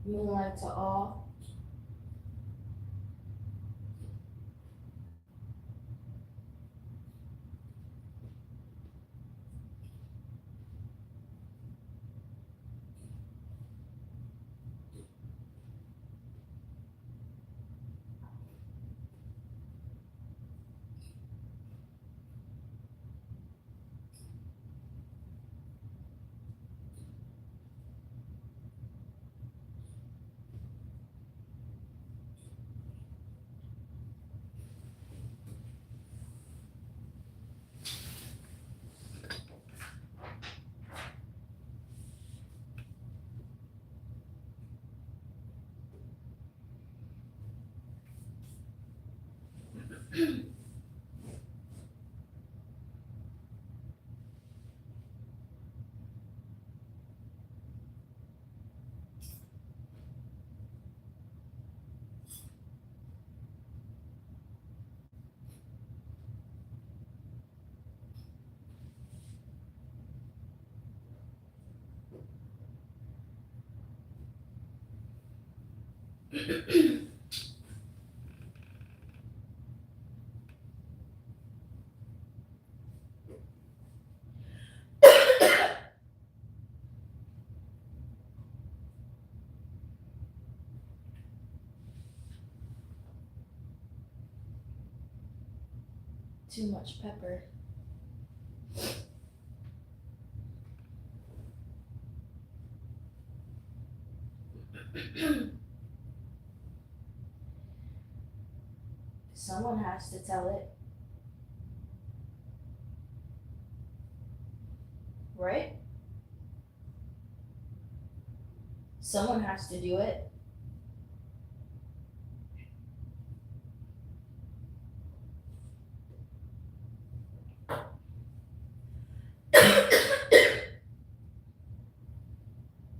Moonlight to all. Too much pepper. Someone has to tell it, right? Someone has to do it.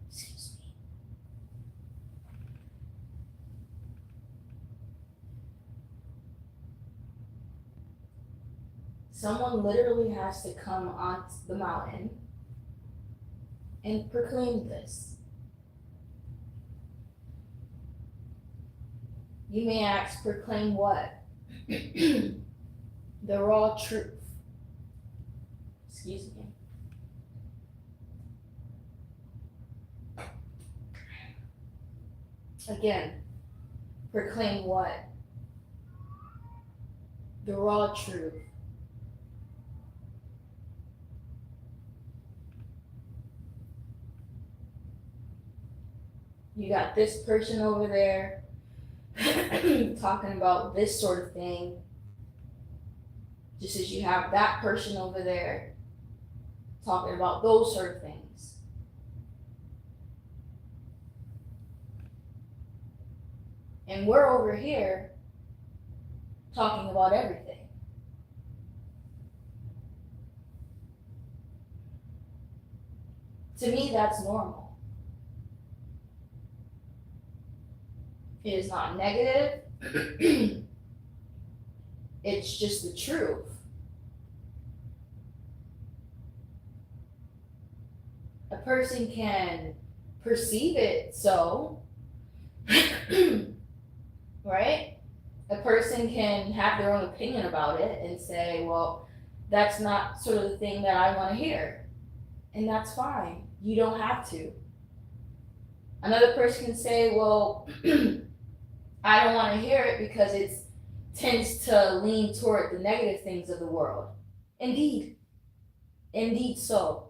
Excuse me. Someone literally has to come on the mountain and proclaim this. You may ask, proclaim what? The raw truth. Excuse me. Again, proclaim what? The raw truth. You got this person over there talking about this sort of thing, just as you have that person over there talking about those sort of things. And we're over here talking about everything. To me, that's normal. It is not negative. It's just the truth. A person can perceive it so, right? A person can have their own opinion about it and say, well, that's not sort of the thing that I want to hear. And that's fine. You don't have to. Another person can say, well, I don't want to hear it because it tends to lean toward the negative things of the world. Indeed. Indeed so.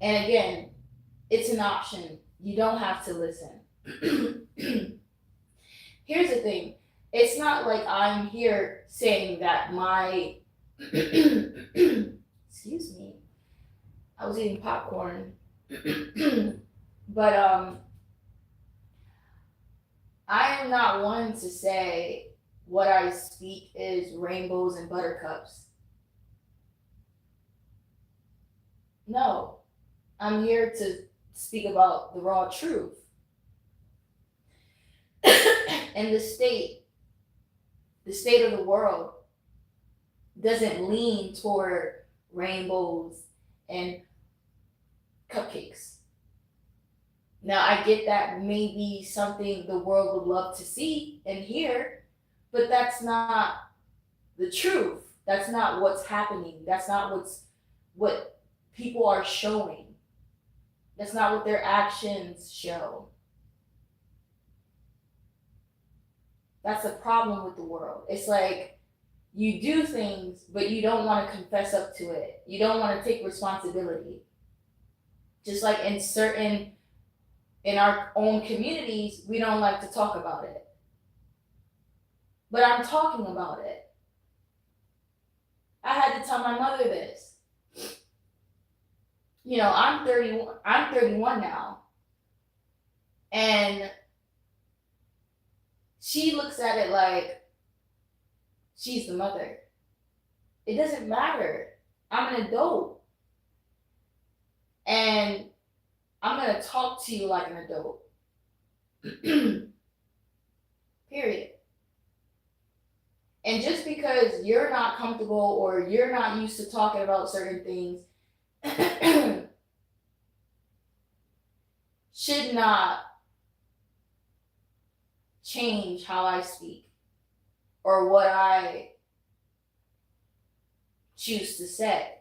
And again, it's an option. You don't have to listen. Here's the thing. It's not like I'm here saying that my excuse me. I was eating popcorn. But I am not one to say what I speak is rainbows and buttercups. No. I'm here to speak about the raw truth. And the state of the world doesn't lean toward rainbows and cupcakes. Now, I get that may be something the world would love to see and hear, but that's not the truth. That's not what's happening. That's not what people are showing. That's not what their actions show. That's the problem with the world. It's like you do things, but you don't want to confess up to it. You don't want to take responsibility. Just like in our own communities, we don't like to talk about it. But I'm talking about it. I had to tell my mother this. You know, I'm 31 now. And she looks at it like she's the mother. It doesn't matter. I'm an adult. And I'm going to talk to you like an adult. Period. And just because you're not comfortable or you're not used to talking about certain things should not change how I speak or what I choose to say.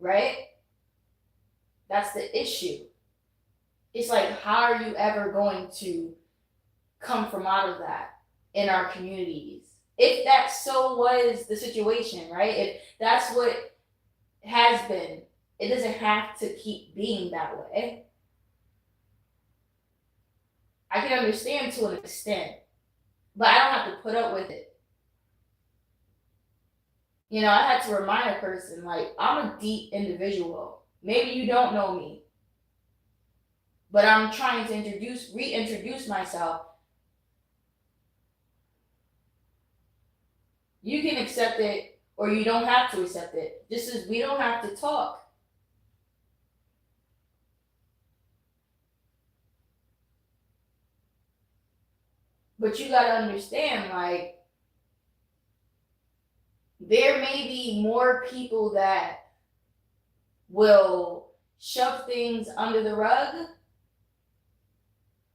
Right? That's the issue. It's like, how are you ever going to come from out of that in our communities? If that so was the situation, right? If that's what has been, it doesn't have to keep being that way. I can understand to an extent, but I don't have to put up with it. You know, I had to remind a person, like, I'm a deep individual. Maybe you don't know me, but I'm trying to reintroduce myself. You can accept it or you don't have to accept it. Just as we don't have to talk. But you gotta understand, like, there may be more people that will shove things under the rug,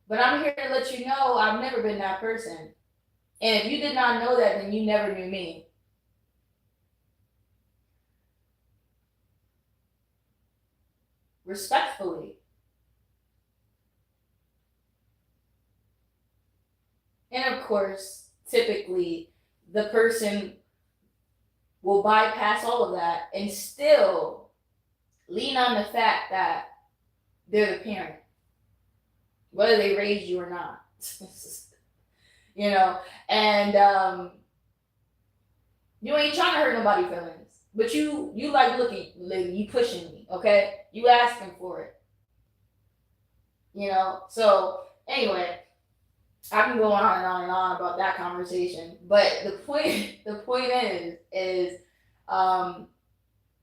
but I'm here to let you know I've never been that person. And if you did not know that, then you never knew me. Respectfully. And of course, typically, the person will bypass all of that and still lean on the fact that they're the parent, whether they raised you or not. You know, and you ain't trying to hurt nobody's feelings, but you like, look at you pushing me, okay? You asking for it, you know. So anyway, I can go on and on and on about that conversation, but the point is,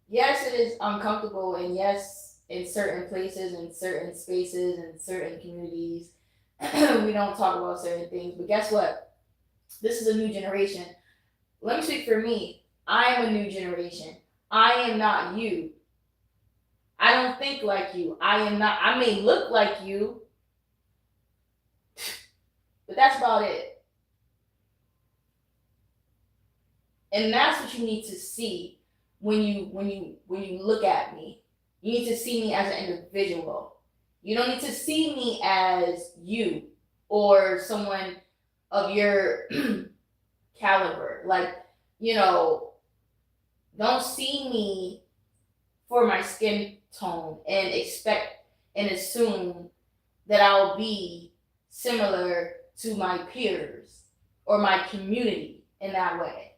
yes, it is uncomfortable, and yes, in certain places, in certain spaces, in certain communities, we don't talk about certain things. But guess what? This is a new generation. Let me speak for me. I am a new generation. I am not you. I don't think like you. I may look like you, but that's about it. And that's what you need to see when you look at me. You need to see me as an individual. You don't need to see me as you or someone of your caliber. Like, you know, don't see me for my skin tone and expect and assume that I'll be similar to my peers or my community in that way.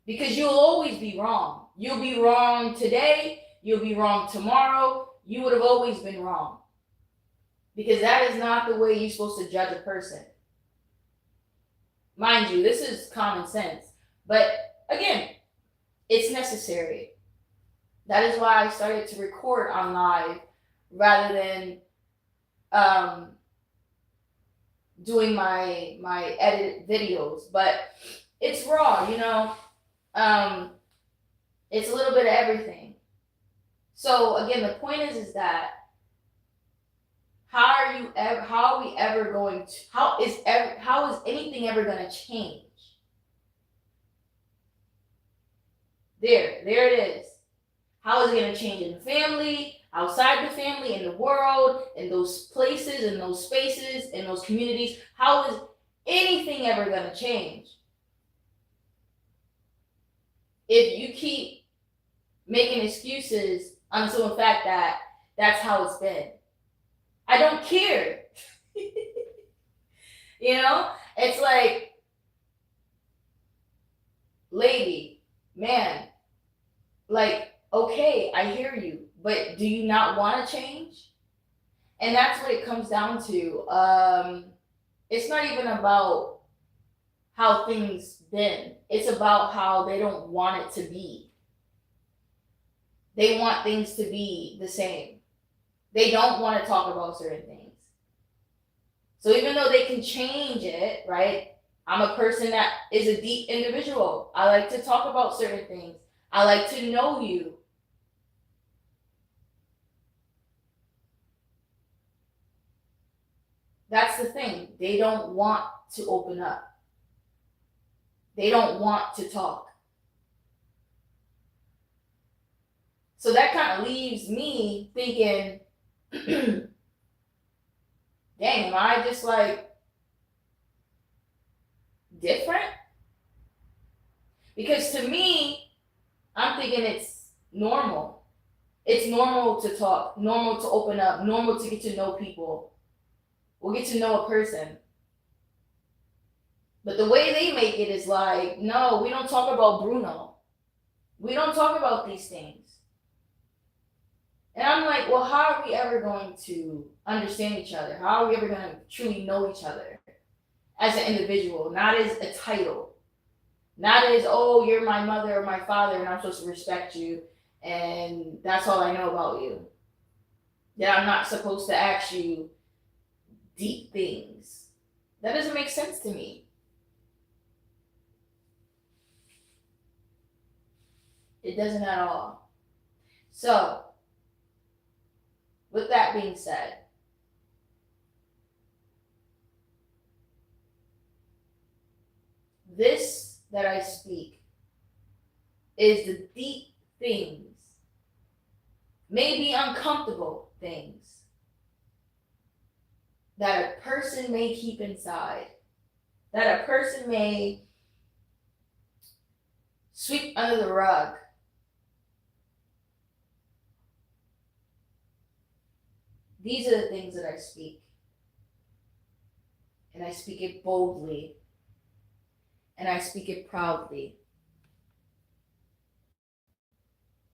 Because you'll always be wrong. You'll be wrong today, you'll be wrong tomorrow, you would have always been wrong. Because that is not the way you're supposed to judge a person. Mind you, this is common sense. But again, it's necessary. That is why I started to record on live rather than doing my edited videos. But it's raw, you know. It's a little bit of everything. So again, the point is that how are we ever going to, how is anything ever going to change? There it is. How is it going to change in the family, outside the family, in the world, in those places, in those spaces, in those communities? How is anything ever going to change if you keep making excuses on the simple fact that that's how it's been? I don't care. You know, it's like, lady, man, like, okay, I hear you, but do you not want to change? And that's what it comes down to. It's not even about how things been. It's about how they don't want it to be. They want things to be the same. They don't want to talk about certain things. So even though they can change it, right? I'm a person that is a deep individual. I like to talk about certain things. I like to know you. That's the thing. They don't want to open up. They don't want to talk. So that kind of leaves me thinking, dang, am I just like different? Because to me, I'm thinking it's normal. It's normal to talk, normal to open up, normal to get to know people, or get to know a person. But the way they make it is like, no, we don't talk about Bruno. We don't talk about these things. And I'm like, well, how are we ever going to understand each other? How are we ever going to truly know each other as an individual, not as a title? Not as, oh, you're my mother or my father and I'm supposed to respect you and that's all I know about you. That I'm not supposed to ask you deep things. That doesn't make sense to me. It doesn't at all. So, with that being said, this that I speak is the deep things, maybe uncomfortable things, that a person may keep inside, that a person may sweep under the rug. These are the things that I speak. And I speak it boldly. And I speak it proudly.